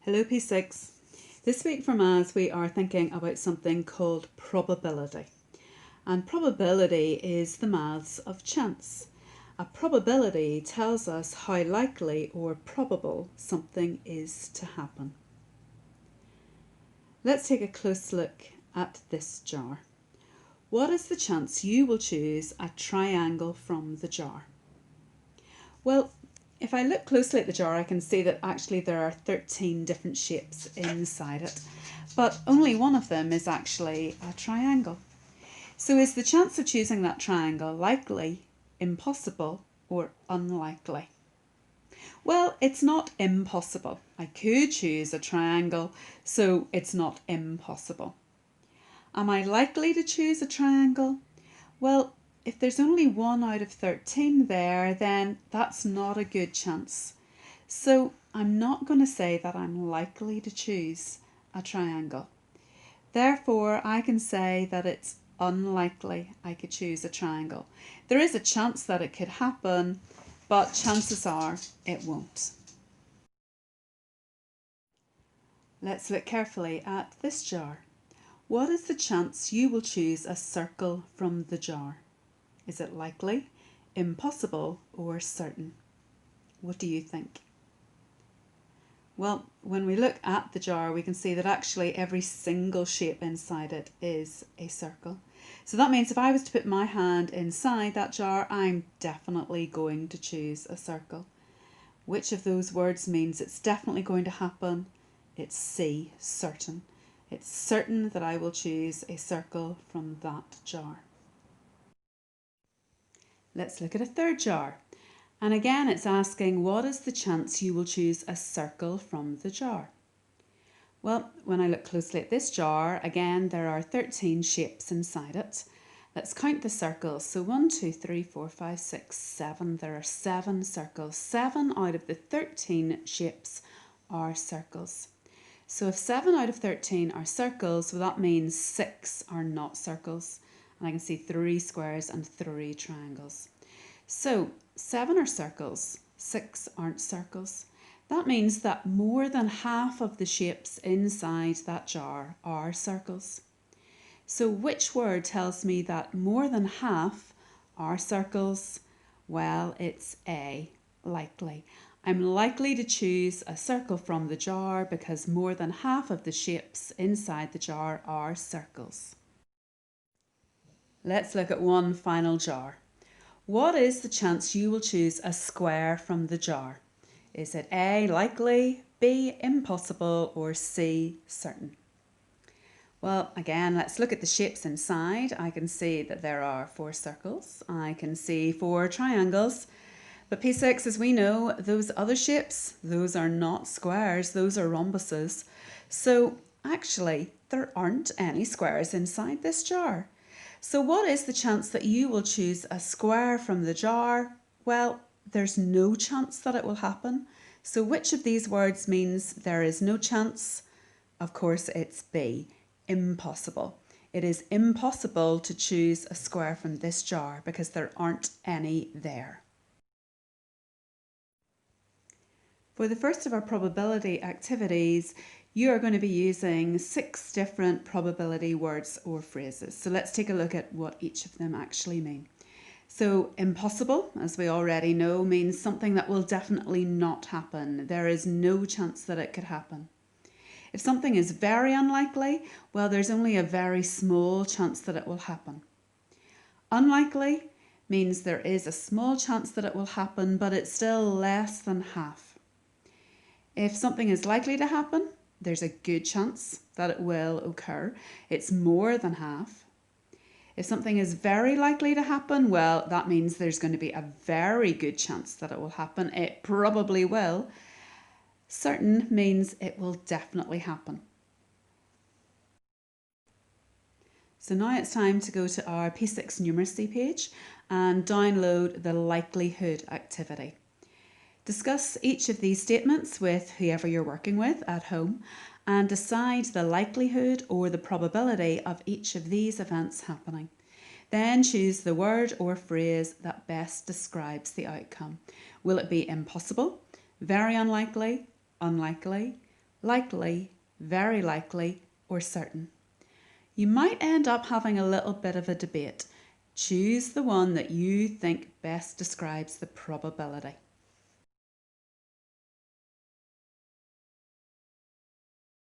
Hello P6. This week for maths we are thinking about something called probability. And probability is the maths of chance. A probability tells us how likely or probable something is to happen. Let's take a close look at this jar. What is the chance you will choose a triangle from the jar? Well, if I look closely at the jar, I can see that actually there are 13 different shapes inside it, but only one of them is actually a triangle. So is the chance of choosing that triangle likely, impossible, or unlikely? Well, it's not impossible. I could choose a triangle, so it's not impossible. Am I likely to choose a triangle? Well, if there's only 1 out of 13 there, then that's not a good chance. So I'm not going to say that I'm likely to choose a triangle. Therefore, I can say that it's unlikely I could choose a triangle. There is a chance that it could happen, but chances are it won't. Let's look carefully at this jar. What is the chance you will choose a circle from the jar? Is it likely, impossible, or certain? What do you think? Well, when we look at the jar, we can see that actually every single shape inside it is a circle. So that means if I was to put my hand inside that jar, I'm definitely going to choose a circle. Which of those words means it's definitely going to happen? It's C, certain. It's certain that I will choose a circle from that jar. Let's look at a third jar. And again, it's asking, what is the chance you will choose a circle from the jar? Well, when I look closely at this jar, again, there are 13 shapes inside it. Let's count the circles. So 1, 2, 3, 4, 5, 6, 7. There are 7 circles. 7 out of the 13 shapes are circles. So if 7 out of 13 are circles, well, that means 6 are not circles. And I can see 3 squares and 3 triangles. So 7 are circles, 6 aren't circles. That means that more than half of the shapes inside that jar are circles. So which word tells me that more than half are circles? Well, it's A, likely. I'm likely to choose a circle from the jar because more than half of the shapes inside the jar are circles. Let's look at one final jar. What is the chance you will choose a square from the jar? Is it A, likely, B, impossible, or C, certain? Well, again, let's look at the shapes inside. I can see that there are 4 circles. I can see 4 triangles. But P6, as we know, those other shapes, those are not squares, those are rhombuses. So actually, there aren't any squares inside this jar. So what is the chance that you will choose a square from the jar? Well, there's no chance that it will happen. So which of these words means there is no chance? Of course, it's B, impossible. It is impossible to choose a square from this jar because there aren't any there. For the first of our probability activities, you are going to be using 6 different probability words or phrases. So let's take a look at what each of them actually mean. So impossible, as we already know, means something that will definitely not happen. There is no chance that it could happen. If something is very unlikely, well, there's only a very small chance that it will happen. Unlikely means there is a small chance that it will happen, but it's still less than half. If something is likely to happen, there's a good chance that it will occur. It's more than half. If something is very likely to happen, well, that means there's going to be a very good chance that it will happen. It probably will. Certain means it will definitely happen. So now it's time to go to our P6 numeracy page and download the likelihood activity. Discuss each of these statements with whoever you're working with at home and decide the likelihood or the probability of each of these events happening. Then choose the word or phrase that best describes the outcome. Will it be impossible, very unlikely, unlikely, likely, very likely, or certain. You might end up having a little bit of a debate. Choose the one that you think best describes the probability.